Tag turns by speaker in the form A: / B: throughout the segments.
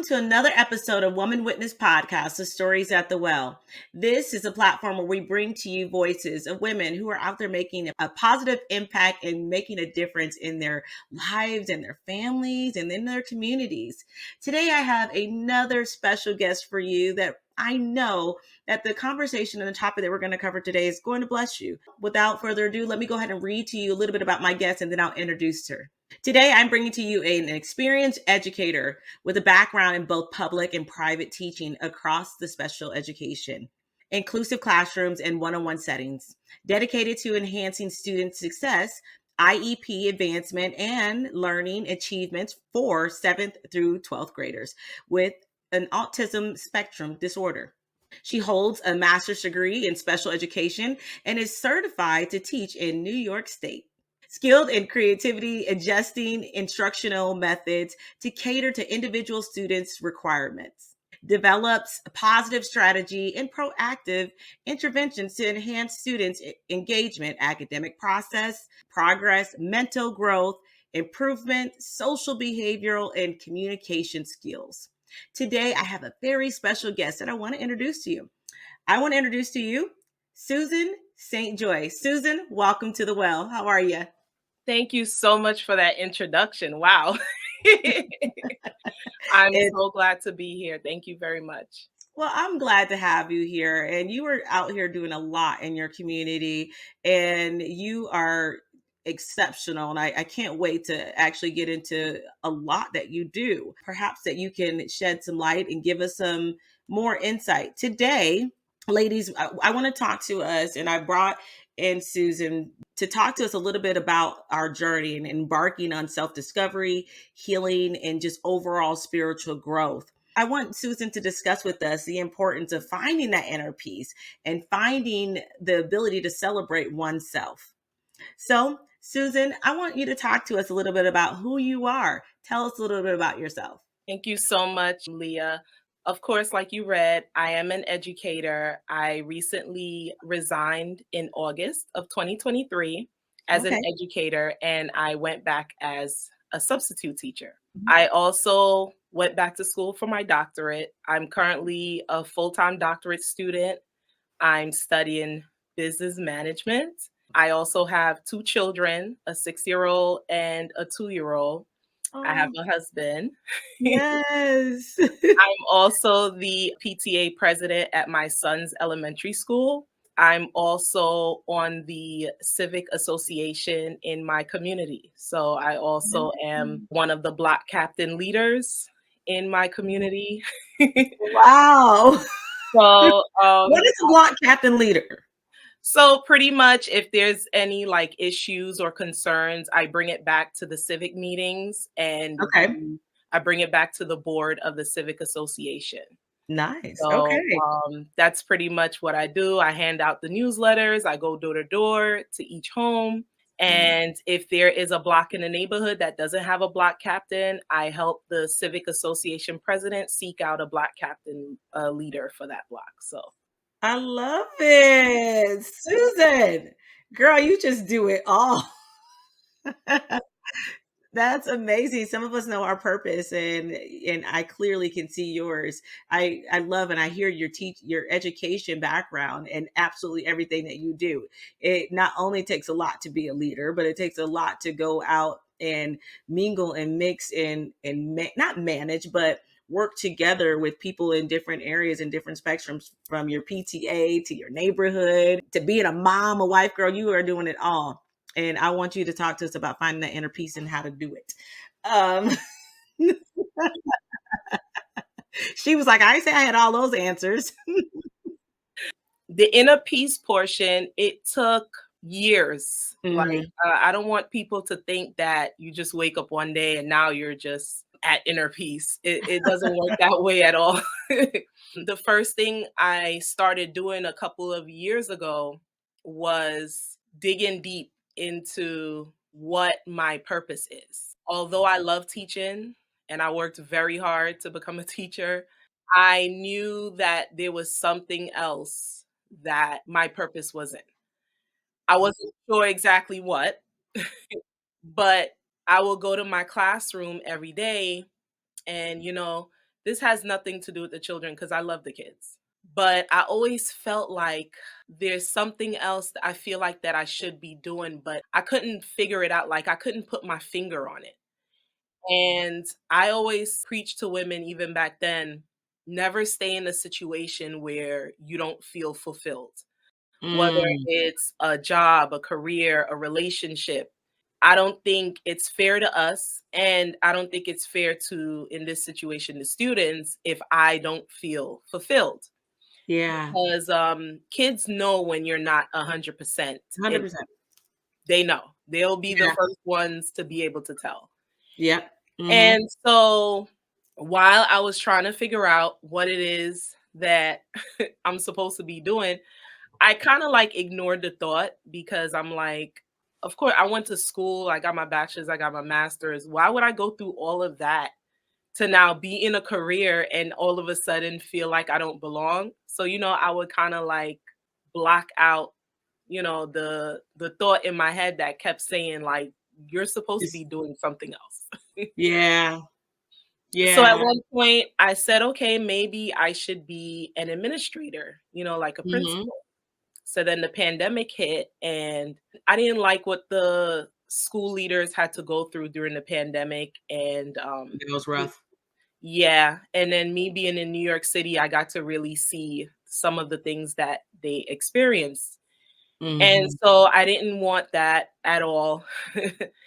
A: to another episode of Woman Witness Podcast, The Stories at the Well. This is a platform where we bring to you voices of women who are out there making a positive impact and making a difference in their lives and their families and in their communities. Today, I have another special guest for you that I know that the conversation and the topic that we're going to cover today is going to bless you. Without further ado, let me go ahead and read to you a little bit about my guest and then I'll introduce her. Today, I'm bringing to you an experienced educator with a background in both public and private teaching across the special education, inclusive classrooms, and one-on-one settings, dedicated to enhancing student success, IEP advancement, and learning achievements for 7th through 12th graders with an autism spectrum disorder. She holds a master's degree in special education and is certified to teach in New York State. Skilled in creativity, adjusting instructional methods to cater to individual students' requirements. Develops a positive strategy and proactive interventions to enhance students' engagement, academic process, progress, mental growth, improvement, social behavioral, and communication skills. Today, I have a very special guest that I want to introduce to you. I want to introduce to you Susan St. Joy. Susan, welcome to the Well. How are you?
B: Thank you so much for that introduction. Wow. I'm so glad to be here. Thank you very much.
A: Well, I'm glad to have you here. And you are out here doing a lot in your community, and you are exceptional. And I can't wait to actually get into a lot that you do. Perhaps that you can shed some light and give us some more insight. Today, ladies, I want to talk to us, and I brought in Susan to talk to us a little bit about our journey and embarking on self-discovery, healing, and just overall spiritual growth. I want Susan to discuss with us the importance of finding that inner peace and finding the ability to celebrate oneself. So, Susan, I want you to talk to us a little bit about who you are. Tell us a little bit about yourself.
B: Thank you so much, Leah. Of course, like you read, I am an educator. I recently resigned in August of 2023 as an educator, and I went back as a substitute teacher. I also went back to school for my doctorate. I'm currently a full-time doctorate student. I'm studying business management. I also have 2 children, a 6-year-old and a 2-year-old. I have a husband.
A: Yes.
B: I'm also the PTA president at my son's elementary school. I'm also on the civic association in my community. So I also am one of the block captain leaders in my community.
A: Wow.
B: So,
A: what is a block captain leader?
B: So pretty much if there's any like issues or concerns, I bring it back to the civic meetings and I bring it back to the board of the civic association.
A: Nice.
B: So that's pretty much what I do. I hand out the newsletters. I go door to door to each home. And if there is a block in the neighborhood that doesn't have a block captain, I help the civic association president seek out a block captain leader for that block. So
A: I love it. Susan, girl, you just do it all. That's amazing. Some of us know our purpose, and I clearly can see yours. I love and I hear your education background and absolutely everything that you do. It not only takes a lot to be a leader, but it takes a lot to go out and mingle and mix and not manage, but work together with people in different areas and different spectrums, from your PTA to your neighborhood to being a mom, a wife. Girl, you are doing it all. And I want you to talk to us about finding that inner peace and how to do it. She was like, I didn't say I had all those answers.
B: The inner peace portion, it took years. Like, I don't want people to think that you just wake up one day and now you're just at inner peace. It doesn't work that way at all. The first thing I started doing a couple of years ago was digging deep into what my purpose is. Although I love teaching and I worked very hard to become a teacher, I knew that there was something else that my purpose was in. I wasn't sure exactly what, but I will go to my classroom every day and, This has nothing to do with the children because I love the kids. But I always felt like there's something else that I feel like that I should be doing, but I couldn't figure it out. Like I couldn't put my finger on it. And I always preach to women, even back then, never stay in a situation where you don't feel fulfilled, whether
A: Mm,
B: it's a job, a career, a relationship. I don't think it's fair to us. And I don't think it's fair to, in this situation, the students, if I don't feel fulfilled.
A: yeah,
B: Because kids know when you're not 100%. It,
A: 100%.
B: they know. They'll be the
A: Yeah,
B: first ones to be able to tell.
A: yep. Mhm.
B: And so while I was trying to figure out what it is that I'm supposed to be doing, I kind of like ignored the thought because I'm like, of course, I went to school, I got my bachelor's, I got my master's. Why would I go through all of that to now be in a career and all of a sudden feel like I don't belong? So, I would kind of like block out, the thought in my head that kept saying like you're supposed to be
A: Just
B: doing something else.
A: yeah,
B: So at
A: yeah.
B: one point I said, okay, maybe I should be an administrator, like a
A: Mhm.
B: principal. So then the pandemic hit and I didn't like what the school leaders had to go through during the pandemic. And
A: That was rough.
B: yeah, and then me being in New York City, I got to really see some of the things that they experienced. And
A: Mhm.
B: so I didn't want that at all.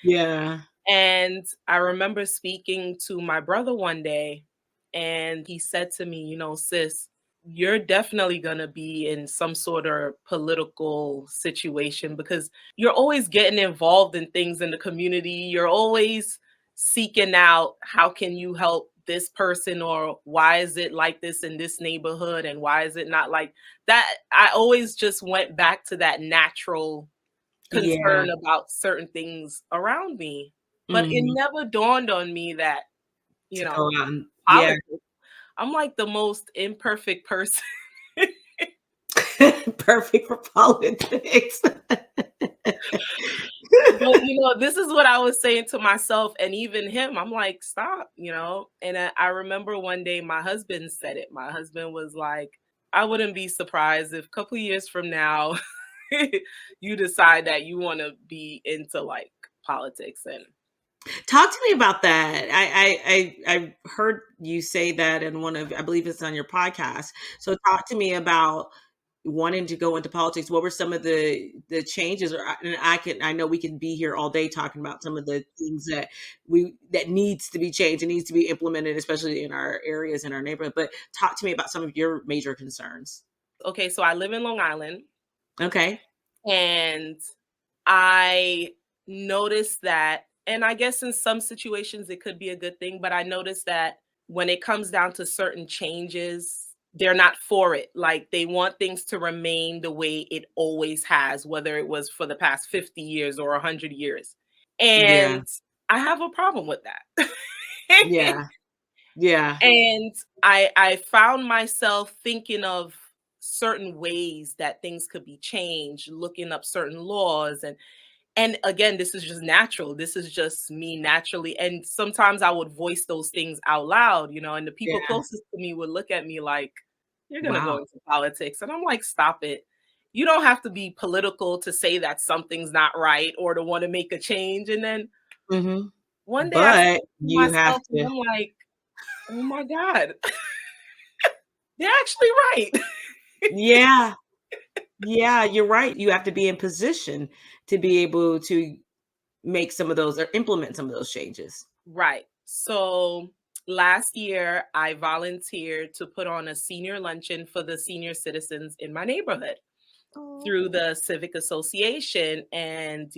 A: Yeah.
B: And I remember speaking to my brother one day, and he said to me, sis, you're definitely going to be in some sort of political situation because you're always getting involved in things in the community. You're always seeking out how can you help this person, or why is it like this in this neighborhood and why is it not like that. I always just went back to that natural
A: Yeah.
B: concern about certain things around me. But it
A: Mhm.
B: never dawned on me that,
A: To go out and yeah.
B: politics, I'm like the most imperfect person.
A: Perfect for politics.
B: But, this is what I was saying to myself and even him. I'm like, "Stop," And I remember one day my husband said it. My husband was like, "I wouldn't be surprised if a couple years from now you decide that you wanna be into, like, politics," and
A: Talk to me about that. I heard you say that in one of, I believe it's on your podcast. So talk to me about wanting to go into politics. What were some of the changes? Or and I know we can be here all day talking about some of the things that needs to be changed and needs to be implemented, especially in our areas in our neighborhood. But talk to me about some of your major concerns.
B: okay, so I live in Long Island,
A: Okay.
B: and I noticed that, and I guess in some situations it could be a good thing, but I noticed that when it comes down to certain changes, they're not for it. Like they want things to remain the way it always has, whether it was for the past 50 years or 100 years.
A: Yeah.
B: And I have a problem with that.
A: Yeah. Yeah.
B: And I found myself thinking of certain ways that things could be changed, looking up certain laws, and again, this is just natural. This is just me naturally. And sometimes I would voice those things out loud, and the people
A: Yeah.
B: closest to me would look at me like, you're going to go
A: Wow.
B: into politics. And I'm like, stop it. You don't have to be political to say that something's not right or to want to make a change. And then
A: Mhm.
B: one day I
A: But
B: said to
A: you have
B: myself, and
A: to
B: I'm like, oh my God, they're actually right.
A: yeah. Yeah, you're right. You have to be in position to be able to make some of those or implement some of those changes.
B: Right. So last year, I volunteered to put on a senior luncheon for the senior citizens in my neighborhood through
A: Oh.
B: the civic association. And,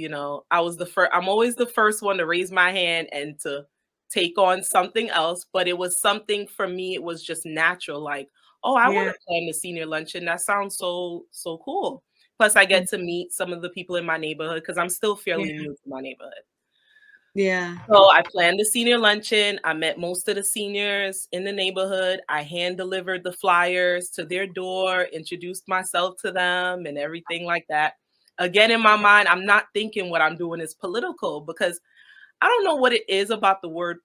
B: I was the first, I'm always the first one to raise my hand and to take on something else. But it was something for me, it was just natural. Like, oh, I want
A: Yeah.
B: to plan the senior luncheon. That sounds so cool. Plus, I
A: Mm,
B: get to meet some of the people in my neighborhood because I'm still
A: yeah.
B: fairly new to my neighborhood.
A: Yeah.
B: So I planned the senior luncheon. I met most of the seniors in the neighborhood. I hand delivered the flyers to their door, introduced myself to them, and everything like that. Again, in my mind, I'm not thinking what I'm doing is political because I don't know what it is about the word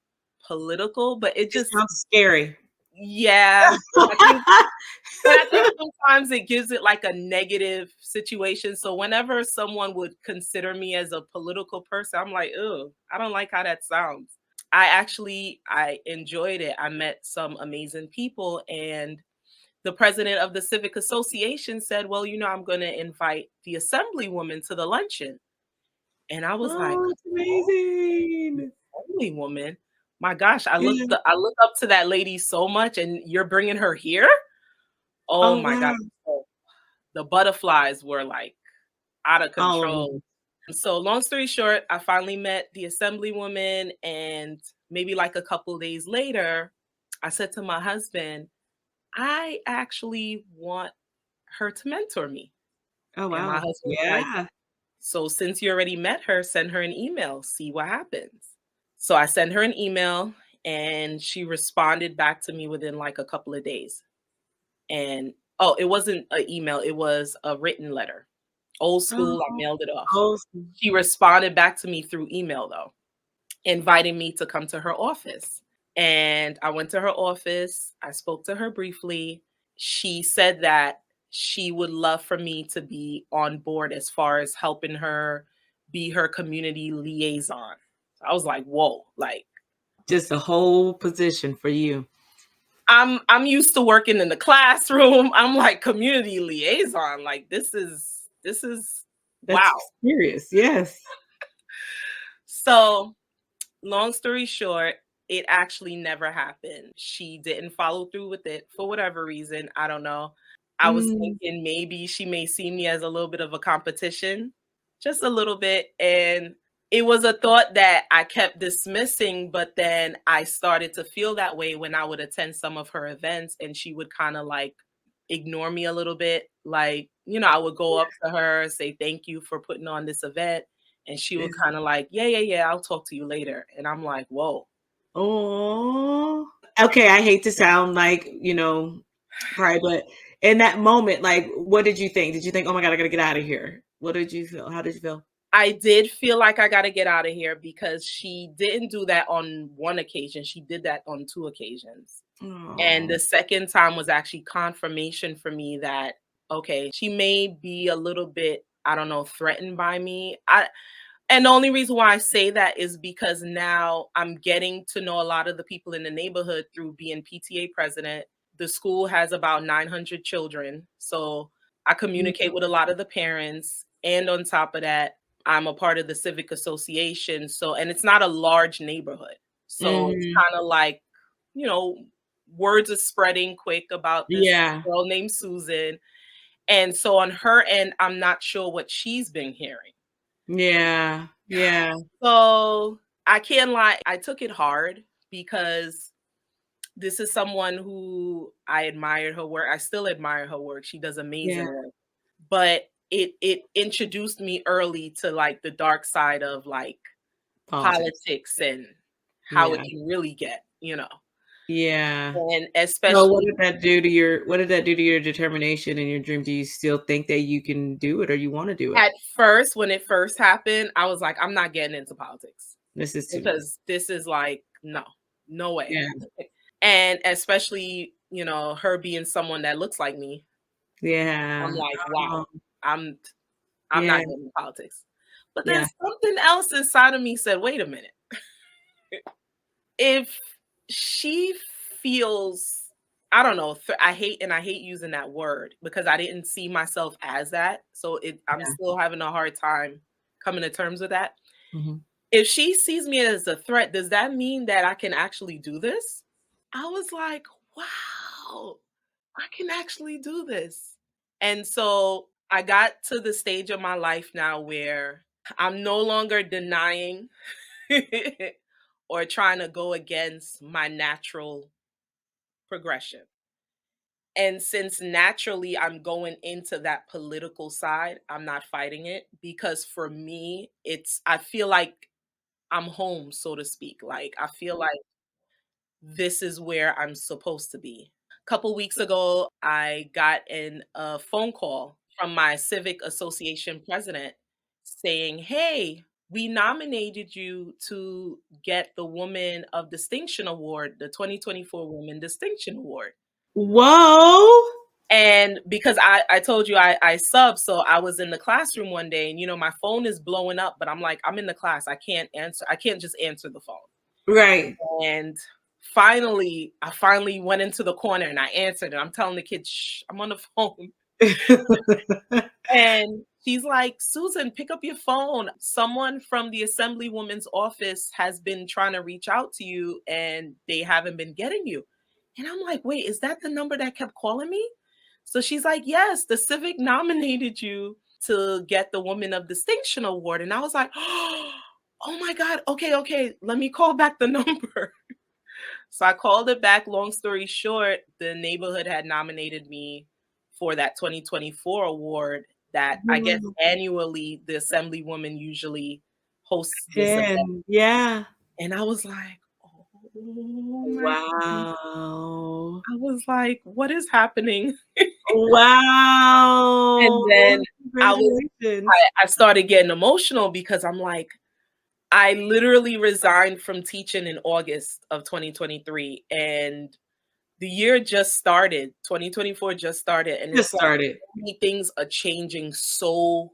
B: political, but it
A: It
B: just,
A: sounds scary.
B: Yeah, I think and I think sometimes it gives it like a negative situation. So whenever someone would consider me as a political person, I'm like, "Ew, I don't like how that sounds." I enjoyed it. I met some amazing people, and the president of the civic association said, "Well, I'm going to invite the assemblywoman to the luncheon." And I was like,
A: Oh, it's
B: "Oh, the
A: amazing.
B: assemblywoman? My gosh,
A: Yeah.
B: I look up to that lady so much, and you're bringing her here? Oh
A: Oh,
B: my god."
A: wow.
B: So the butterflies were like out of
A: All over
B: control.
A: you.
B: So long story short, I finally met the assemblywoman, and maybe like a couple days later, I said to my husband, "I actually want her to mentor me."
A: Oh,
B: And my
A: wow.
B: husband was like,
A: Yeah.
B: "So since you already met her, send her an email, see what happens." So I sent her an email, and she responded back to me within like a couple of days. And oh, it wasn't an email, it was a written letter. Old school, I
A: Oh,
B: mailed it off.
A: awesome.
B: She responded back to me through email though, inviting me to come to her office. And I went to her office. I spoke to her briefly. She said that she would love for me to be on board as far as helping her be her community liaison. I was like, "Whoa, like
A: Just a whole position for you.
B: I'm used to working in the classroom." I'm like, "Community liaison, like this is
A: That's
B: wow."
A: serious. Yes.
B: So long story short, it actually never happened. She didn't follow through with it for whatever reason. I don't know. I was
A: Mm,
B: thinking maybe she may see me as a little bit of a competition, just a little bit. And it was a thought that I kept dismissing, but then I started to feel that way when I would attend some of her events and she would kind of like ignore me a little bit. Like, I would go up to her, say thank you for putting on this event. And she would
A: yes.
B: kinda like, "Yeah, yeah, yeah, I'll talk to you later." And I'm like, "Whoa."
A: Oh. Okay, I hate to sound like, probably, but in that moment, like, what did you think? Did you think, "Oh my god, I gotta get out of here"? What did you feel? How did you feel?
B: I did feel like I gotta get out of here because she didn't do that on one occasion, she did that on 2 occasions. And
A: Oh,
B: the second time was actually confirmation for me that, okay, she may be a little bit, I don't know, threatened by me. And the only reason why I say that is because now I'm getting to know a lot of the people in the neighborhood through being PTA president. The school has about 900 children. So I
A: mm,
B: communicate with a lot of the parents. And on top of that, I'm a part of the civic association. So, and it's not a large neighborhood. So it's
A: mhm.
B: kind of like, you know, words are spreading quick about this
A: Yeah,
B: girl named Susan. And so on her end, I'm not sure what she's been hearing.
A: yeah, yeah,
B: So I can't lie, I took it hard because this is someone who I admired her work. I still admire her work. She does
A: yeah.
B: amazing work. But it introduced me early to like the dark side of like
A: Politics.
B: politics and how it
A: Yeah,
B: can really get.
A: yeah.
B: And
A: So
B: especially
A: what did that do to your determination and your dream? Do you still think that you can do it or you wanna do it?
B: at first, when it first happened, I was like, I'm not getting into politics
A: This is too much.
B: because this is like, no, no way.
A: Yeah,
B: And especially, her being someone that looks like me, I'm
A: yeah.
B: like, "Wow,
A: Oh,
B: I'm I'm
A: yeah,
B: not getting into politics." But then
A: yeah,
B: something else inside of me said, "Wait a minute. If she feels." I don't know, I hate using that word because I didn't see myself as that. So I'm
A: yeah.
B: still having a hard time coming to terms with that.
A: Mhm.
B: If she sees me as a threat, does that mean that I can actually do this? I was like, "Wow, I can actually do this." And so I got to the stage of my life now where I'm no longer denying or trying to go against my natural progression. And since naturally I'm going into that political side, I'm not fighting it because for me, I feel like I'm home, so to speak. Like, I feel like this is where I'm supposed to be. Couple weeks ago, I got a phone call from my civic association president saying, "Hey, we nominated you to get the Woman of Distinction Award, the 2024 Woman Distinction Award.
A: Whoa.
B: And because I told you I sub, so I was in the classroom one day and, my phone is blowing up, but I'm like, I'm in the class. I can't answer. I can't just answer the phone.
A: Right.
B: And I finally went into the corner and I answered and I'm telling the kids, shh, I'm on the phone. And she's like, Susan, pick up your phone. Someone from the Assemblywoman's office has been trying to reach out to you and they haven't been getting you. And I'm like, wait, is that the number that kept calling me? So she's like, yes, the Civic nominated you to get the Woman of Distinction Award. And I was like, oh my God, okay, let me call back the number. So I called it back. Long story short, the neighborhood had nominated me for that 2024 award that I guess
A: Wow.
B: annually the Assemblywoman usually hosts this event.
A: And yeah.
B: And I was like, oh my God.
A: Wow.
B: I was like, what is happening? And
A: Wow.
B: then I was
A: Congratulations.
B: I started getting emotional because I'm like, I literally resigned from teaching in August of 2023 and the year just started. 2024 just started and
A: Just
B: it's like
A: started.
B: so many things are changing so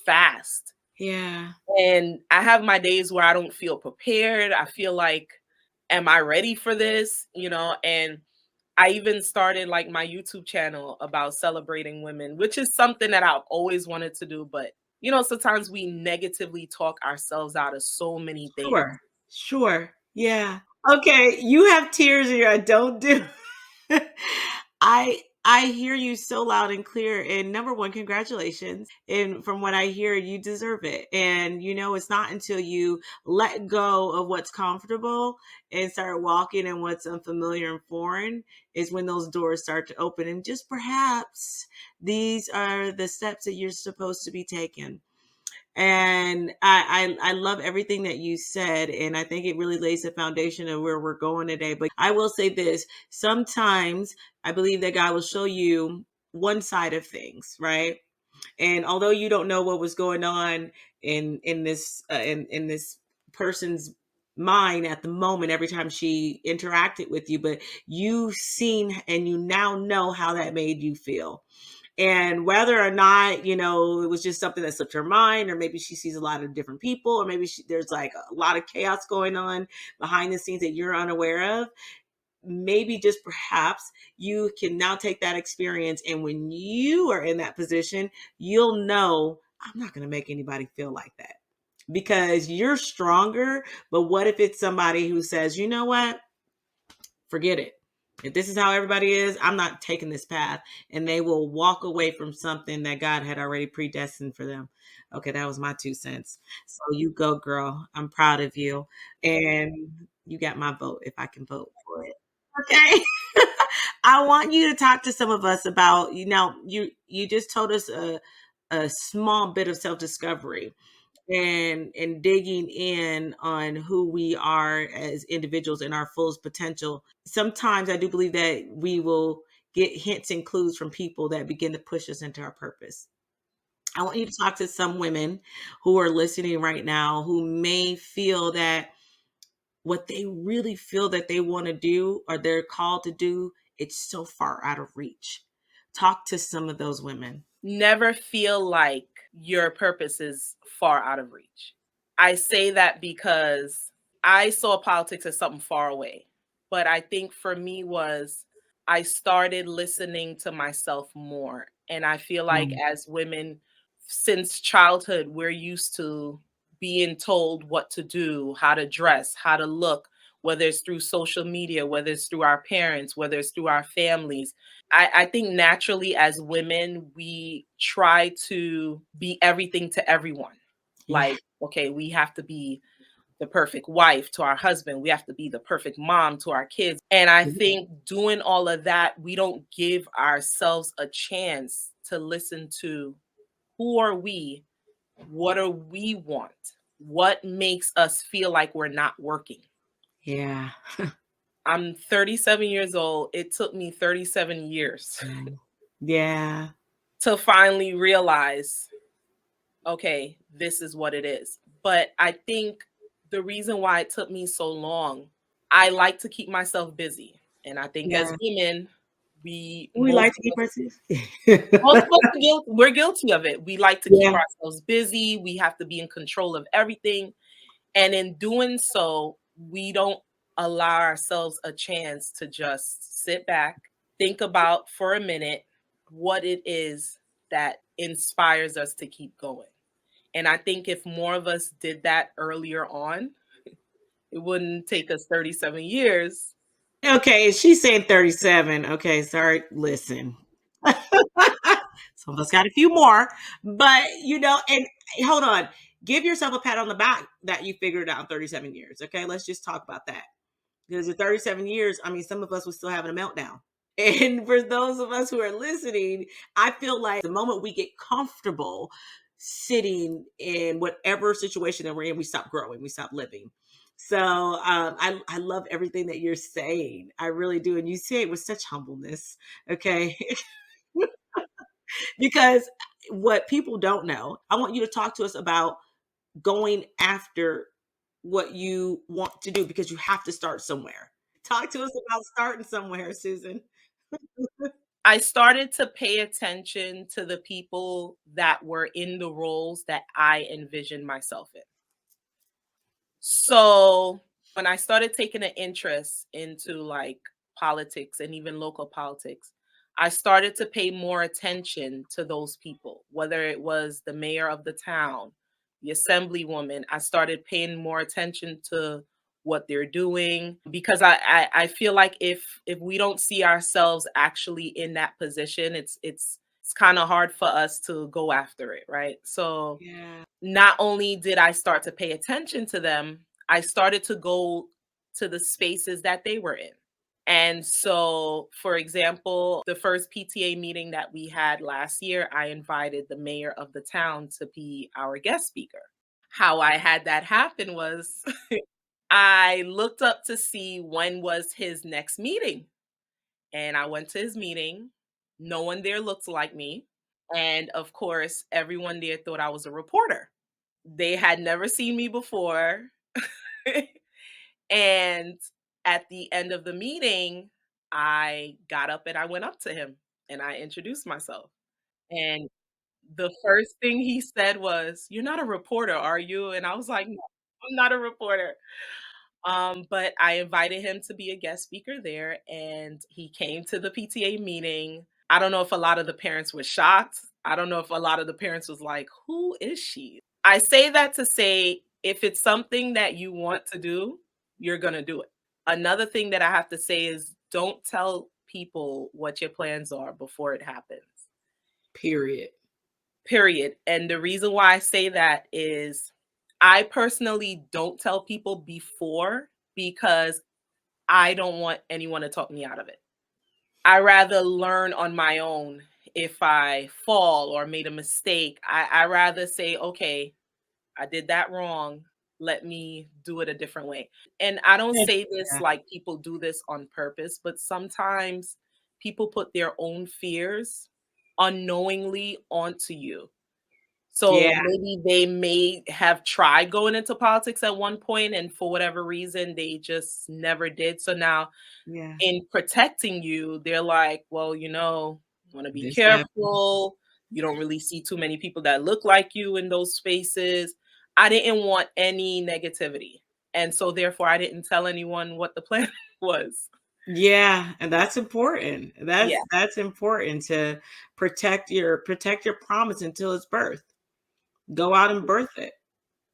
B: fast.
A: Yeah.
B: And I have my days where I don't feel prepared. I feel like, am I ready for this? And I even started like my YouTube channel about celebrating women, which is something that I've always wanted to do. But, sometimes we negatively talk ourselves out of so many things.
A: Sure. Sure. Yeah. Okay. You have tears in your eye. Don't do. I hear you so loud and clear. And number one, congratulations. And from what I hear, you deserve it. And it's not until you let go of what's comfortable and start walking in what's unfamiliar and foreign is when those doors start to open. And just perhaps these are the steps that you're supposed to be taking. And I love everything that you said, and I think it really lays the foundation of where we're going today. But I will say this: sometimes I believe that God will show you one side of things, right? And although you don't know what was going on in this person's mind at the moment every time she interacted with you, but you've seen and you now know how that made you feel. And whether or not, it was just something that slipped her mind, or maybe she sees a lot of different people, or maybe there's like a lot of chaos going on behind the scenes that you're unaware of. Maybe just perhaps you can now take that experience. And when you are in that position, you'll know I'm not going to make anybody feel like that because you're stronger. But what if it's somebody who says, you know what? Forget it. If this is how everybody is, I'm not taking this path. And they will walk away from something that God had already predestined for them. Okay, that was my 2 cents. So you go, girl. I'm proud of you. And you got my vote if I can vote for it. Okay. I want you to talk to some of us about, you just told us a small bit of self-discovery and digging in on who we are as individuals and our fullest potential. Sometimes I do believe that we will get hints and clues from people that begin to push us into our purpose. I want you to talk to some women who are listening right now who may feel that what they really feel that they want to do or they're called to do, it's so far out of reach. Talk to some of those women.
B: Never feel like your purpose is far out of reach. I say that because I saw politics as something far away. But I think for me was I started listening to myself more. And I feel like
A: Mm.
B: as women, since childhood, we're used to being told what to do, how to dress, how to look, whether it's through social media, whether it's through our parents, whether it's through our families. I think naturally as women, we try to be everything to everyone.
A: Yeah.
B: Like, okay, we have to be the perfect wife to our husband. We have to be the perfect mom to our kids. And I think doing all of that, we don't give ourselves a chance to listen to who are we? What do we want? What makes us feel like we're not working?
A: Yeah.
B: I'm 37 years old. It took me 37 years
A: Yeah.
B: to finally realize, okay, this is what it is. But I think the reason why it took me so long, I like to keep myself busy. And I think as
A: Yeah.
B: women, we
A: We like to keep ourselves.
B: most of us we're guilty of it. We like to keep
A: Yeah.
B: ourselves busy. We have to be in control of everything. And in doing so, we don't allow ourselves a chance to just sit back, think about for a minute what it is that inspires us to keep going. And I think if more of us did that earlier on, it wouldn't take us 37 years.
A: Okay, she's saying 37. Okay, sorry. Listen. Some of us got a few more, but and hold on. Give yourself a pat on the back that you figured it out in 37 years. Okay, let's just talk about that. Because in 37 years, I mean, some of us were still having a meltdown. And for those of us who are listening, I feel like the moment we get comfortable sitting in whatever situation that we're in, we stop growing, we stop living. So I love everything that you're saying. I really do. And you say it with such humbleness. Okay. Because what people don't know, I want you to talk to us about going after what you want to do because you have to start somewhere. Talk to us about starting somewhere, Susan.
B: I started to pay attention to the people that were in the roles that I envisioned myself in. So when I started taking an interest into like politics and even local politics, I started to pay more attention to those people, whether it was the mayor of the town, the assemblywoman. I started paying more attention to what they're doing because I feel like if we don't see ourselves actually in that position, it's kind of hard for us to go after it, right? So
A: Yeah.
B: not only did I start to pay attention to them, I started to go to the spaces that they were in. And so, for example, the first PTA meeting that we had last year, I invited the mayor of the town to be our guest speaker. How I had that happen was I looked up to see when was his next meeting. And I went to his meeting. No one there looked like me. And of course, everyone there thought I was a reporter. They had never seen me before. And at the end of the meeting, I got up and I went up to him and I introduced myself. And the first thing he said was, "You're not a reporter, are you?" And I was like, "No, I'm not a reporter." But I invited him to be a guest speaker there, and he came to the PTA meeting. I don't know if a lot of the parents were shocked. I don't know if a lot of the parents was like, "Who is she?" I say that to say if it's something that you want to do, you're gonna do it. Another thing that I have to say is don't tell people what your plans are before it happens.
A: Period.
B: Period. And the reason why I say that is I personally don't tell people before because I don't want anyone to talk me out of it. I rather learn on my own if I fall or made a mistake. I rather say, okay, I did that wrong. Let me do it a different way. And I don't
A: Yeah.
B: say this like people do this on purpose, but sometimes people put their own fears unknowingly onto you. So
A: Yeah.
B: maybe they may have tried going into politics at one point, and for whatever reason, they just never did. So now,
A: Yeah.
B: in protecting you, they're like, well, you want to be
A: This happened.
B: careful. You don't really see too many people that look like you in those spaces. I didn't want any negativity. And so, therefore, I didn't tell anyone what the plan was.
A: Yeah, and that's important.
B: Yeah.
A: That's important to protect your promise until it's birth. Go out and birth it.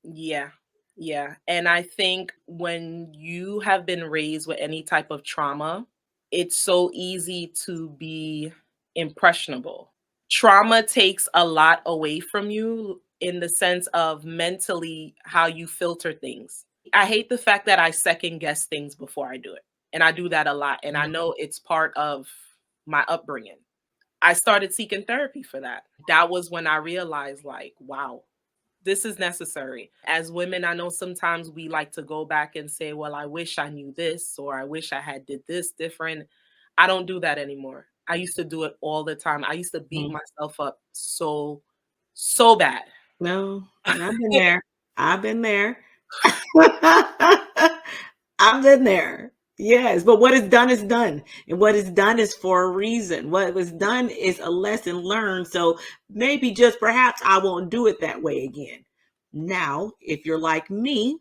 B: Yeah. Yeah. And I think when you have been raised with any type of trauma, it's so easy to be impressionable. Trauma takes a lot away from you in the sense of mentally how you filter things. I hate the fact that I second guess things before I do it. And I do that a lot. And I know it's part of my upbringing. I started seeking therapy for that. That was when I realized, like, wow, this is necessary. As women, I know sometimes we like to go back and say, well, I wish I knew this or I wish I had did this different. I don't do that anymore. I used to do it all the time. I used to beat
A: Mhm.
B: myself up so bad.
A: No, I've been there. I've been there. I've been there. Yes, but what is done is done. And what is done is for a reason. What was done is a lesson learned. So maybe just perhaps I won't do it that way again. Now, if you're like me,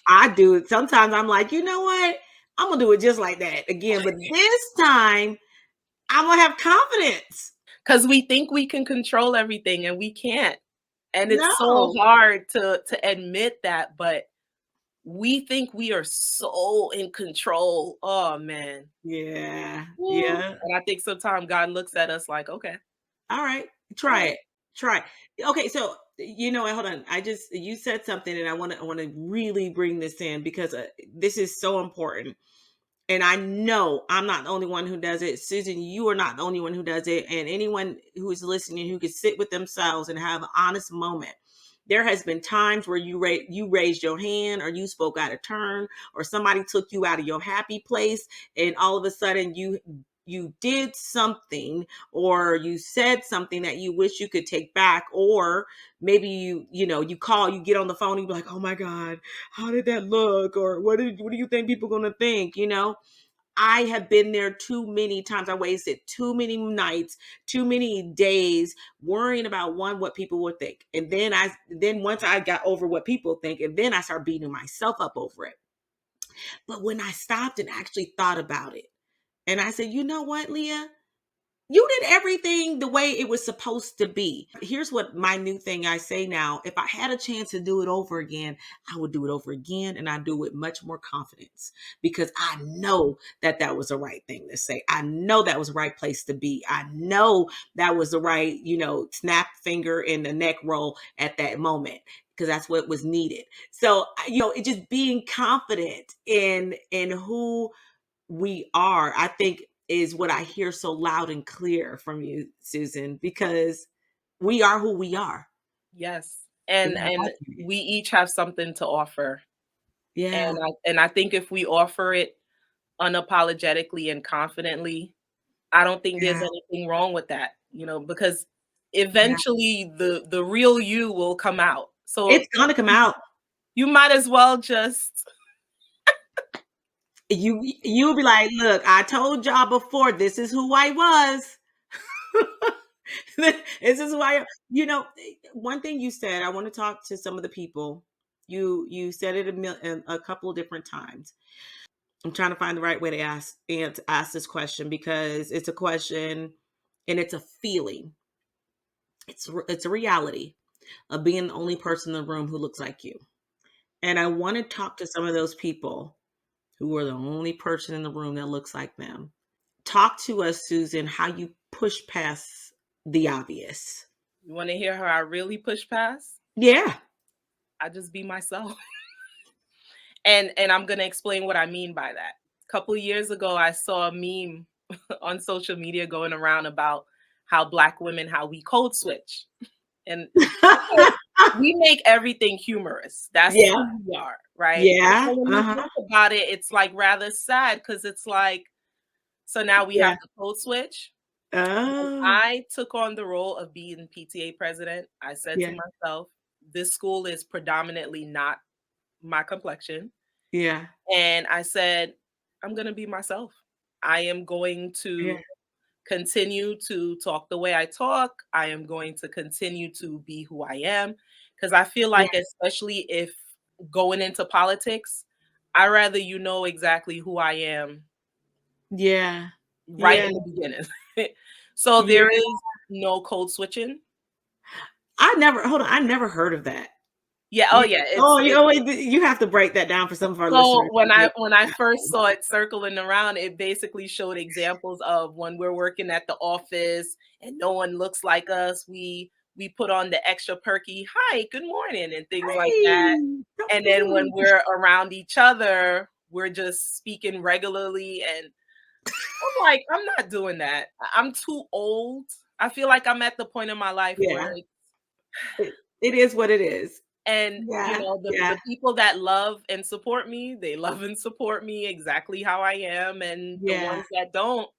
A: I do it. Sometimes I'm like, you know what? I'm gonna do it just like that again. But this time I'm gonna have confidence.
B: Because we think we can control everything and we can't. And it's so
A: No.
B: hard to admit that, but we think we are so in control. Oh man.
A: Yeah.
B: Woo.
A: Yeah.
B: And I think sometimes God looks at us like, okay,
A: All right,
B: all
A: try
B: right.
A: it. Try it. Okay, so you know what? Hold on. You said something, and I want to really bring this in because this is so important. And I know I'm not the only one who does it. Susan, you are not the only one who does it. And anyone who is listening who can sit with themselves and have an honest moment. There has been times where you raised your hand or you spoke out of turn or somebody took you out of your happy place and all of a sudden you did something or you said something that you wish you could take back, or maybe you call, you get on the phone and you be like, oh my god, how did that look, or what do you think people are going to think, I have been there too many times. I wasted too many nights, too many days worrying about what people would think. And then once I got over what people think, and then I started beating myself up over it. But when I stopped and actually thought about it, and I said, you know what, Leah? You did everything the way it was supposed to be. Here's what my new thing I say now. If I had a chance to do it over again, I would do it over again, and I do it with much more confidence because I know that that was the right thing to say. I know that was the right place to be. I know that was the right, snap finger in the neck roll at that moment because that's what was needed. So, it just being confident in who we are, I think, is what I hear so loud and clear from you, Susan, because we are who we are.
B: Yes.
A: And I
B: And
A: like it.
B: we each have something to offer.
A: Yeah,
B: And I think if we offer it unapologetically and confidently, I don't think there's
A: yeah,
B: anything wrong with that, because
A: yeah.
B: eventually the real you will come out. So
A: It's gonna come out.
B: you might as well just
A: You'll be like, look, I told y'all before, this is who I was. This is who I am. One thing you said, I want to talk to some of the people. You said it a couple of different times. I'm trying to find the right way to ask this question because it's a question and it's a feeling. It's a reality of being the only person in the room who looks like you. And I want to talk to some of those people who are the only person in the room that looks like them. Talk to us, Susan, how you push past the obvious.
B: you want to hear how I really push past?
A: Yeah.
B: I just be myself. And I'm going to explain what I mean by that. A couple years ago I saw a meme on social media going around about how Black women, how we code switch. And because we make everything humorous. That's
A: Yeah.
B: who we are, right?
A: Yeah.
B: So when you
A: Uh-huh.
B: think about it, it's like rather sad because it's like, so now we
A: Yeah.
B: have to code switch. When
A: Oh.
B: I took on the role of being PTA president, I said to
A: Yeah.
B: myself, this school is predominantly not my complexion.
A: Yeah.
B: And I said, I'm going to be myself. I am going
A: Yeah.
B: to continue to talk the way I talk. I am going to continue to be who I am because I feel
A: Yeah.
B: like, especially if going into politics, I rather exactly who I am
A: Yeah.
B: right
A: Yeah.
B: in the beginning. So
A: Yeah.
B: there is no code switching.
A: Hold on, I never heard of that.
B: Yeah. Oh
A: You,
B: yeah.
A: oh, wait, you have to break that down for some of our
B: So
A: listeners.
B: when I first saw it circling around, it basically showed examples of when we're working at the office and no one looks like us. We put on the extra perky, hi, good morning, and things like that.
A: Hey, so
B: And then when
A: cute.
B: we're around each other, we're just speaking regularly. And I'm like, I'm not doing that. I'm too old. I feel like I'm at the point in my life where,
A: Yeah, it is what it is.
B: and
A: Yeah,
B: the
A: yeah,
B: people that love and support me, they love and support me exactly how I am. And the
A: yeah,
B: ones that don't,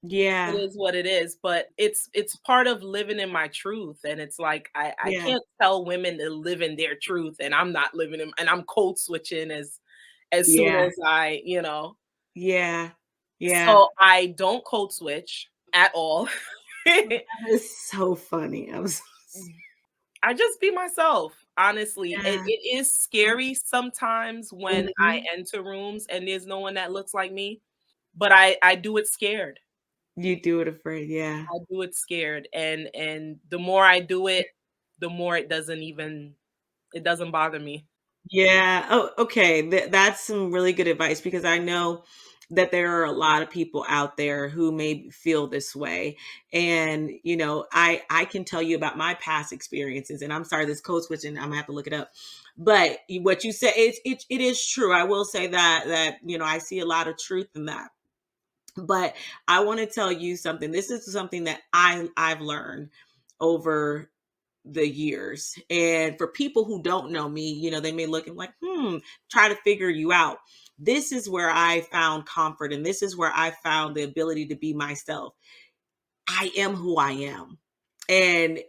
B: It
A: Yeah.
B: is what it is, but it's part of living in my truth, and it's like I
A: Yeah.
B: can't tell women to live in their truth, and I'm not living in and I'm code switching as soon
A: Yeah.
B: as
A: Yeah. Yeah.
B: so I don't code switch at all.
A: That is so funny. I'm so
B: I just be myself, honestly.
A: yeah.
B: It is scary sometimes when I
A: Mhm.
B: enter rooms and there's no one that looks like me, but I do it scared.
A: You do it afraid, yeah.
B: I do it scared, and the more I do it, the more it doesn't bother me.
A: Yeah. Oh, okay. That's some really good advice because I know that there are a lot of people out there who may feel this way. And, I can tell you about my past experiences. And I'm sorry, this code switching, I'm gonna have to look it up. But what you said, it is true. I will say that I see a lot of truth in that. But I want to tell you something. This is something that I've learned over the years. And for people who don't know me, they may look and like, try to figure you out. This is where I found comfort, and this is where I found the ability to be myself. I am who I am. And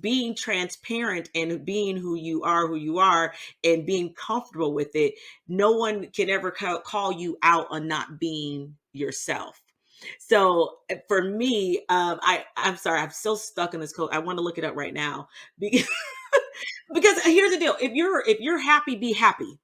A: being transparent and being who you are, and being comfortable with it, no one can ever call you out on not being yourself. So for me, I'm sorry, I'm still stuck in this code. I want to look it up right now because, because here's the deal: if you're happy, be happy.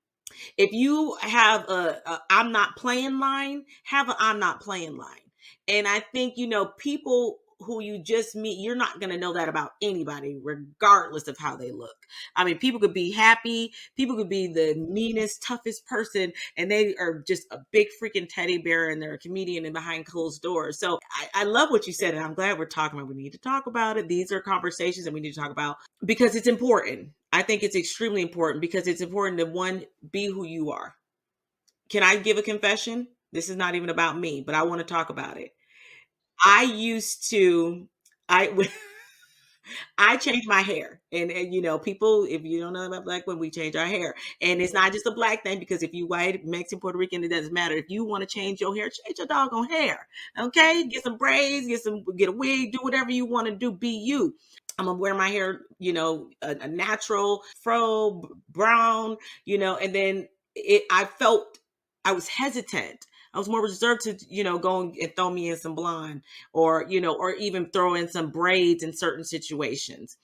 A: If you have a I'm not playing line, have a I'm not playing line. And I think, people who you just meet, you're not going to know that about anybody, regardless of how they look. I mean, people could be happy, people could be the meanest, toughest person, and they are just a big freaking teddy bear and they're a comedian and behind closed doors. So I love what you said, and I'm glad we're talking about. We need to talk about it. These are conversations that we need to talk about because it's important. I think it's extremely important because it's important to one, be who you are. Can I give a confession? This is not even about me, but I want to talk about it. I used to I I changed my hair. And people, if you don't know about black women, we change our hair. And it's not just a black thing because if you white, Mexican, Puerto Rican, it doesn't matter. If you want to change your hair, change your doggone hair. Okay? Get some braids, get a wig, do whatever you want to do, be you. I'm gonna wear my hair, a natural fro, brown, and then I felt I was hesitant. I was more reserved to, go and throw me in some blonde or even throw in some braids in certain situations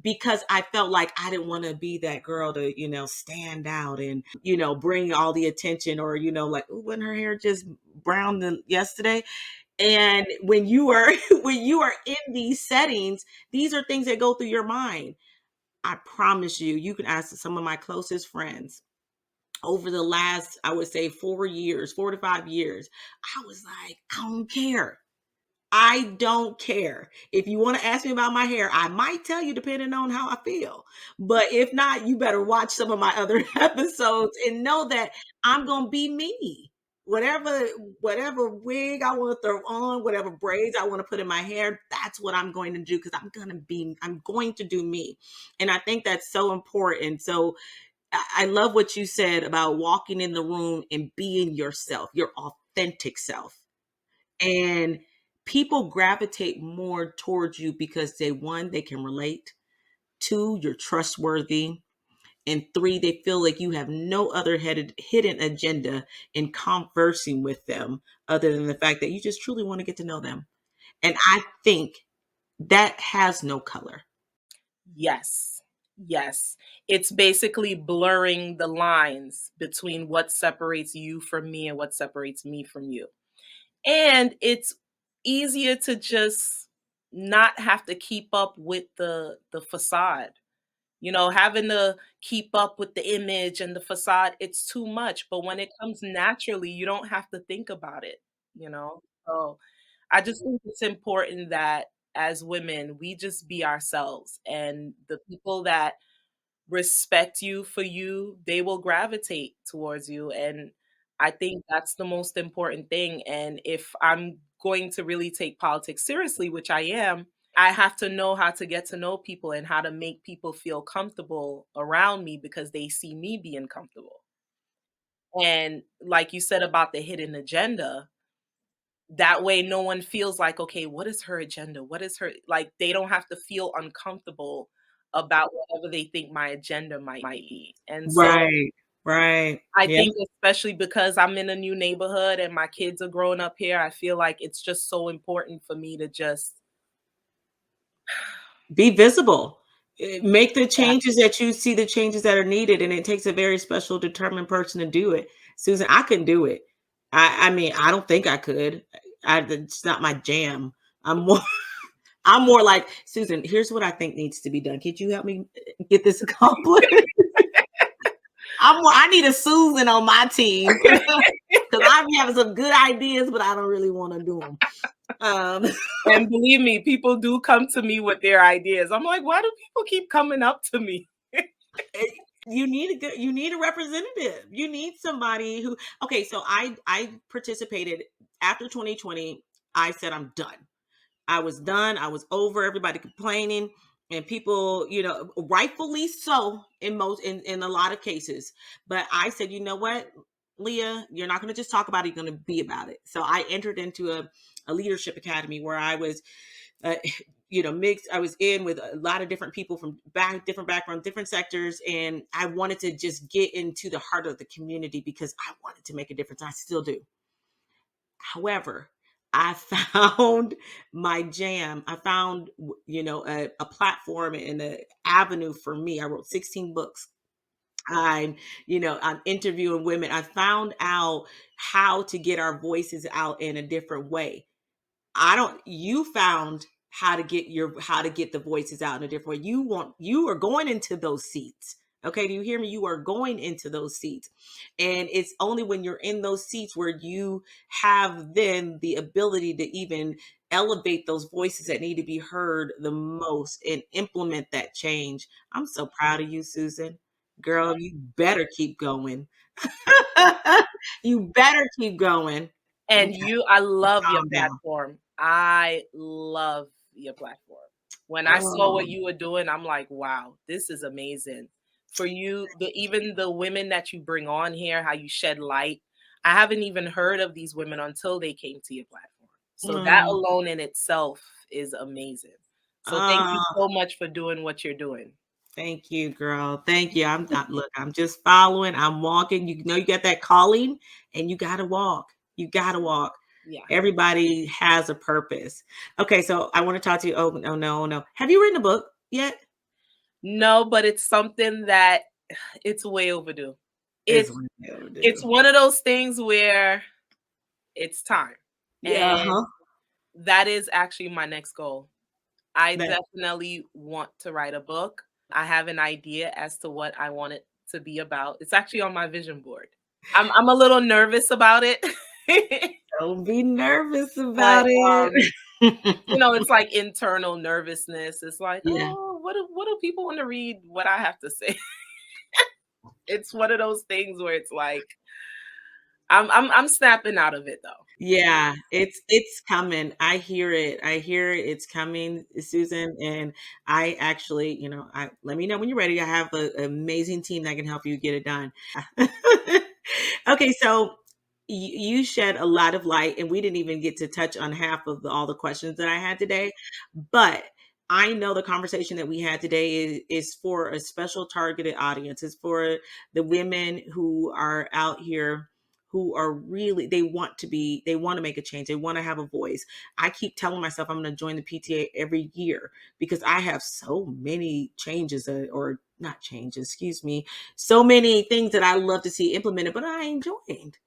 A: because I felt like I didn't want to be that girl to, stand out and, bring all the attention or, like, "Ooh, wasn't her hair just brown yesterday?" And when you are when you are in these settings, these are things that go through your mind. I promise you, you can ask some of my closest friends over the last, I would say 4 years, 4 to 5 years. I was like, I don't care. I don't care. If you want to ask me about my hair, I might tell you depending on how I feel. But if not, you better watch some of my other episodes and know that I'm going to be me. Whatever whatever wig I want to throw on, whatever braids I want to put in my hair, that's what I'm going to do because I'm going to do me. And I think that's so important. So I love what you said about walking in the room and being yourself, your authentic self. And people gravitate more towards you because one, they can relate. Two, you're trustworthy. And three, they feel like you have no other hidden agenda in conversing with them other than the fact that you just truly want to get to know them. And I think that has no color.
B: Yes. Yes. It's basically blurring the lines between what separates you from me and what separates me from you. And it's easier to just not have to keep up with the facade. Having to keep up with the image and the facade, it's too much. But when it comes naturally, you don't have to think about it, you know? So I just think it's important that as women, we just be ourselves. And the people that respect you for you, they will gravitate towards you. And I think that's the most important thing. And if I'm going to really take politics seriously, which I am, I have to know how to get to know people and how to make people feel comfortable around me because they see me being comfortable. And like you said about the hidden agenda, That way no one feels like, okay, what is her agenda? What is her, like, they don't have to feel uncomfortable about whatever they think my agenda might be. And so
A: Right. Right.
B: I
A: Yeah.
B: think especially because I'm in a new neighborhood and my kids are growing up here, I feel like it's just so important for me to just
A: Be visible. Make the
B: yeah.
A: changes that you see the changes that are needed, and it takes a very special, determined person to do it. Susan, I can do it. I mean, I don't think I could. It's not my jam. I'm more I'm more like, "Susan, here's what I think needs to be done. Could you help me get this accomplished?" I need a Susan on my team because I be having some good ideas, but I don't really wanna do them.
B: And believe me, people do come to me with their ideas. I'm like, why do people keep coming up to me?
A: You need a representative. You need somebody who okay, so I participated after 2020. I said I'm done. I was done. I was over everybody complaining and people, rightfully so in a lot of cases. But I said, you know what, Leah, you're not going to just talk about it, you're going to be about it. So I entered into a leadership academy where I was uh, mixed. I was in with a lot of different people from different backgrounds, different sectors, and I wanted to just get into the heart of the community because I wanted to make a difference. I still do. However, I found my jam. I found, a platform and an avenue for me. I wrote 16 books. I'm interviewing women. I found out how to get our voices out in a different way. I don't you found how to get the voices out in a different way. You are going into those seats. Okay, do you hear me? You are going into those seats. And it's only when you're in those seats where you have then the ability to even elevate those voices that need to be heard the most and implement that change. I'm so proud of you, Susan. Girl, you better keep going. You better keep going.
B: And
A: Okay,
B: I love your
A: calm down.
B: platform. I love your platform. When I saw
A: Oh.
B: what you were doing, I'm like, wow, this is amazing. For you, even the women that you bring on here, how you shed light. I haven't even heard of these women until they came to your platform. So that
A: Mm,
B: alone in itself is amazing. So thank you
A: ah,
B: so much for doing what you're doing.
A: thank you, girl. Thank you. I'm not look, I'm just following. I'm walking. You know you got that calling and you gotta walk. You gotta walk.
B: Yeah.
A: Everybody has a purpose. Okay, so I want to talk to you. Oh, no, no, no. Have you written a book yet?
B: No, but it's something that it's way overdue.
A: Is
B: It's
A: what they'll
B: it's
A: do.
B: one of those things where it's time.
A: Yeah,
B: And
A: huh?
B: that is actually my next goal. I
A: That
B: definitely want to write a book. I have an idea as to what I want it to be about. It's actually on my vision board. I'm a little nervous about it.
A: don't be nervous
B: But
A: about it.
B: it's like internal nervousness. It's like,
A: Yeah.
B: oh, what do people want to read what I have to say? It's one of those things where it's like I'm snapping out of it though.
A: Yeah, it's coming. I hear it. I hear it. It's coming, Susan. And I actually, I let me know when you're ready. I have an amazing team that can help you get it done. Okay, so you shed a lot of light, and we didn't even get to touch on half of all the questions that I had today. But I know the conversation that we had today is for a special targeted audience. It's for the women who are out here who are really they want to make a change, they want to have a voice. I keep telling myself I'm going to join the PTA every year because I have so many changes, or not changes, excuse me, so many things that I love to see implemented, but I ain't joined.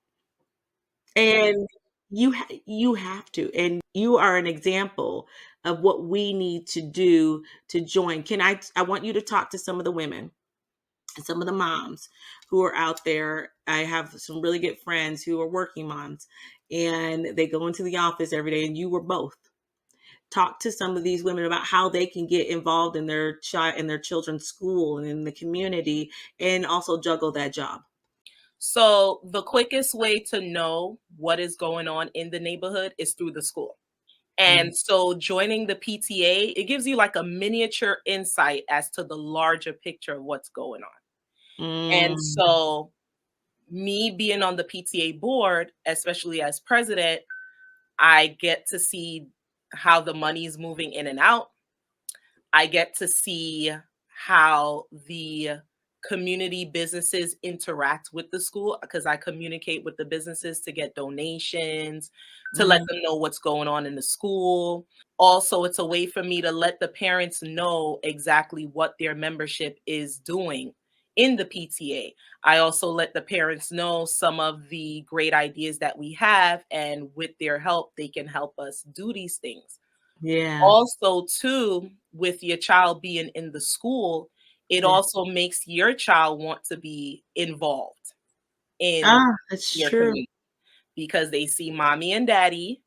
A: And you have to, and you are an example of what we need to do to join. I want you to talk to some of the women and some of the moms who are out there. I have some really good friends who are working moms, and they go into the office every day, and you were both. Talk to some of these women about how they can get involved in their child in their children's school and in the community, and also juggle that job.
B: So the quickest way to know what is going on in the neighborhood is through the school.
A: Mm.
B: And so joining the PTA, it gives you like a miniature insight as to the larger picture of what's going on. And
A: Mm.
B: so me being on the PTA board, especially as president, I get to see how the money is moving in and out. I get to see how the community businesses interact with the school because I communicate with the businesses to get donations, to let
A: Mhm.
B: them know what's going on in the school. Also, it's a way for me to let the parents know exactly what their membership is doing in the PTA. I also let the parents know some of the great ideas that we have, and with their help, they can help us do these things.
A: Yeah.
B: Also, too, with your child being in the school, it
A: Yeah.
B: also makes your child want to be involved in
A: Ah, that's
B: your
A: true.
B: community because they see mommy and daddy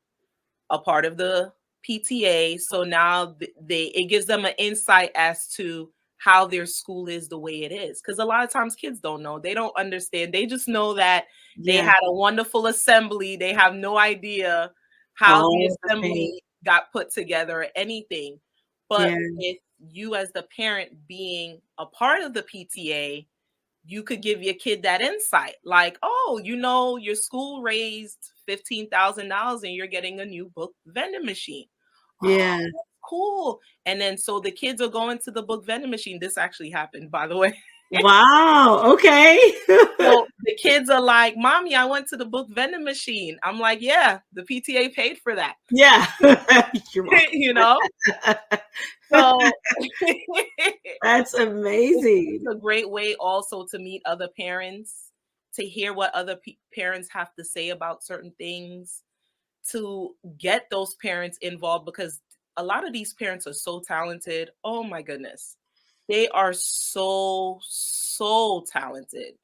B: a part of the PTA. So now they it gives them an insight as to how their school is the way it is. Because a lot of times kids don't know, they don't understand. They just know that they
A: Yeah.
B: had a wonderful assembly. They have no idea how the
A: All the things.
B: assembly got put together or anything. But
A: Yeah.
B: with you as the parent being a part of the PTA, you could give your kid that insight like, oh, your school raised $15,000 and you're getting a new book vending machine. Oh,
A: Yeah.
B: that's cool. And then so the kids are going to the book vending machine. This actually happened, by the way.
A: Wow. Okay.
B: So the kids are like, mommy, I went to the book vending machine. I'm like, yeah, the PTA paid for that.
A: Yeah. You're welcome.
B: you know so
A: That's
B: it's
A: amazing.
B: a great way also to meet other parents, to hear what other parents have to say about certain things, to get those parents involved because a lot of these parents are so talented. Oh my goodness. They are so talented.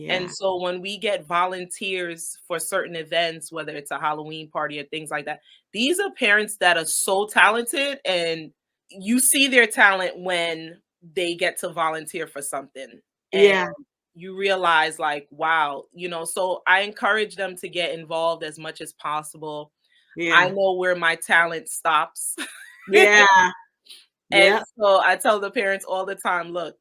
B: And
A: Yeah.
B: so when we get volunteers for certain events, whether it's a Halloween party or things like that, these are parents that are so talented, and you see their talent when they get to volunteer for something. And
A: Yeah.
B: you realize like, wow, so I encourage them to get involved as much as possible. I
A: Yeah.
B: know where my talent stops.
A: Yeah.
B: And
A: Yep.
B: so I tell the parents all the time, look,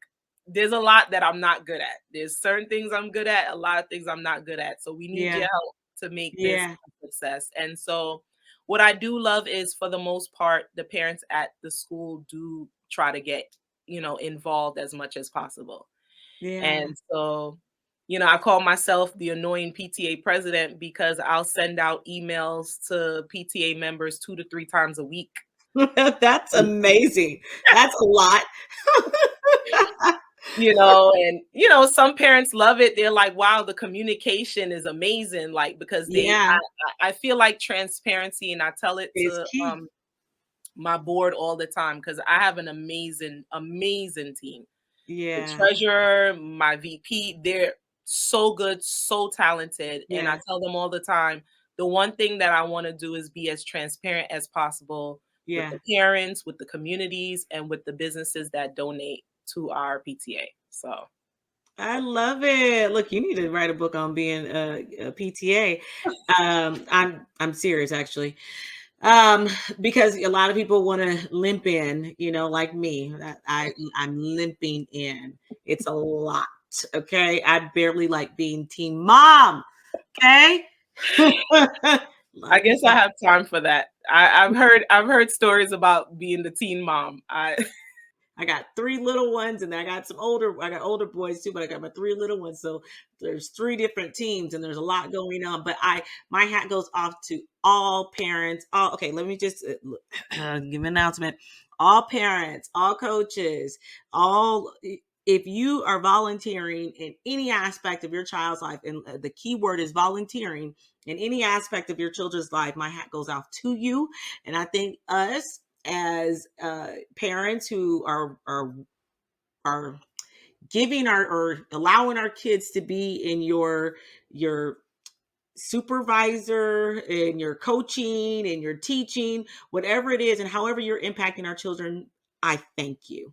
B: there's a lot that I'm not good at. There's certain things I'm good at, a lot of things I'm not good at. So we need
A: Yeah.
B: your help to make this
A: Yeah.
B: a success. And so what I do love is for the most part, the parents at the school do try to get, involved as much as possible.
A: Yeah.
B: And so, I call myself the annoying PTA president because I'll send out emails to PTA members 2 to 3 times a week.
A: That's amazing. That's a lot.
B: Some parents love it. They're like, wow, the communication is amazing. Like, because
A: Yeah.
B: I feel like transparency, and I tell it
A: Is
B: to
A: key.
B: my board all the time because I have an amazing team. The
A: Yeah.
B: treasurer, my VP, they're so good, so talented. And I
A: Yeah.
B: tell them all the time, the one thing that I want to do is be as transparent as possible with
A: Yeah.
B: the parents, with the communities, and with the businesses that donate to our PTA. So
A: I love it. Look, you need to write a book on being a PTA. I'm serious actually. Um, because a lot of people want to limp in, like me. I'm limping in. It's a lot. Okay. I barely like being teen mom. Okay.
B: I
A: Love you.
B: guess I have time for that. I've heard stories about being the teen mom.
A: I got three little ones, and I got older boys too, but I got my three little ones. So there's three different teams, and there's a lot going on. But my hat goes off to all parents. All okay. Let me just give an announcement. All parents, all coaches, all. If you are volunteering in any aspect of your child's life, and the key word is volunteering in any aspect of your children's life, my hat goes off to you. And I think us as parents who are giving our or allowing our kids to be in your supervisor and your coaching and your teaching, whatever it is, and however you're impacting our children, I thank you.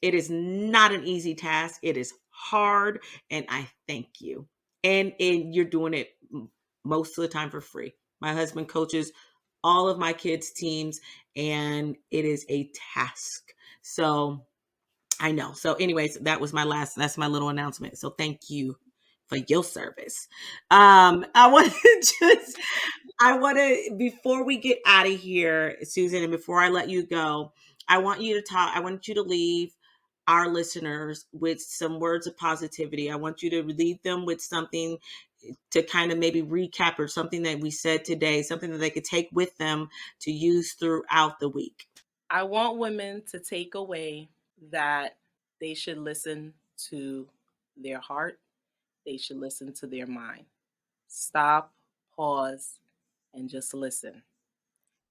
A: It is not an easy task. It is hard, and I thank you. And you're doing it most of the time for free. My husband coaches all of my kids' teams, and it is a task. So I know. So, anyways, that's my little announcement. So thank you for your service. I want to just I want to, before we get out of here, Susan, and before I let you go, I want you to talk, I want you to leave our listeners with some words of positivity. I want you to leave them with something to kind of maybe recap or something that we said today, something that they could take with them to use throughout the week.
B: I want women to take away that they should listen to their heart, they should listen to their mind. Stop, pause, and just listen.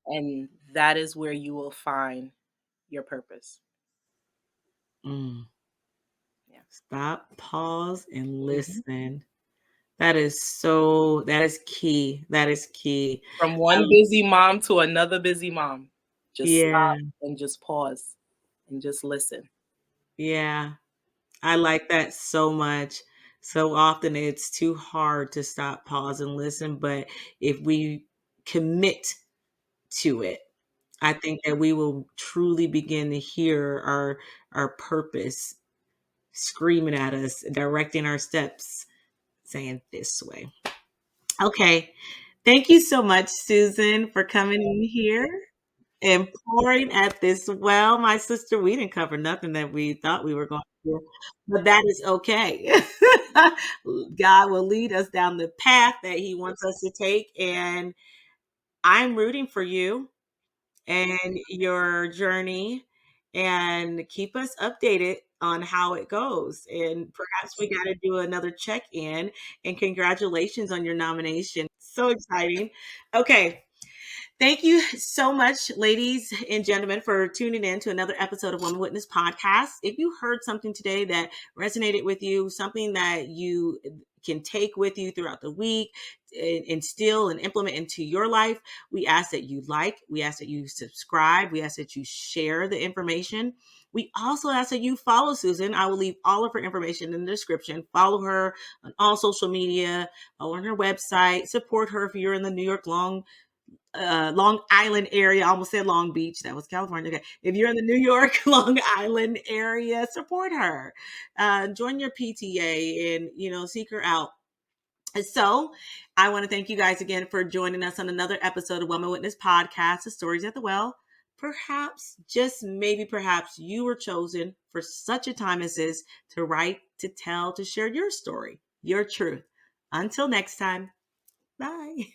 B: And that is where you will find your purpose.
A: Mm.
B: Yeah.
A: Stop, pause, and
B: Mhm.
A: listen. That is key. That is key.
B: From one
A: Um,
B: busy mom to another busy mom, just
A: yeah,
B: stop and just pause and just listen.
A: yeah. I like that so much. So often it's too hard to stop, pause, and listen. But if we commit to it, I think that we will truly begin to hear our purpose screaming at us, directing our steps, saying this way. Okay. Thank you so much, Susan, for coming in here and pouring at this well. My sister, we didn't cover nothing that we thought we were going to do, but that is okay. God will lead us down the path that He wants us to take. And I'm rooting for you and your journey, and keep us updated on how it goes. And perhaps we got to do another check in. And congratulations on your nomination. So exciting. Okay. Thank you so much, ladies and gentlemen, for tuning in to another episode of Woman Witness Podcast. If you heard something today that resonated with you, something that you can take with you throughout the week, instill and implement into your life, we ask that you like, we ask that you subscribe, we ask that you share the information. We also ask that you follow Susan. I will leave all of her information in the description. Follow her on all social media, follow on her website, support her if you're in the New York Long Island area. I almost said Long Beach. That was California. Okay. If you're in the New York, Long Island area, support her. Join your PTA and, seek her out. And so I want to thank you guys again for joining us on another episode of Woman Witness Podcast, The Stories at the Well. Perhaps, just maybe perhaps you were chosen for such a time as this to write, to tell, to share your story, your truth. Until next time, bye.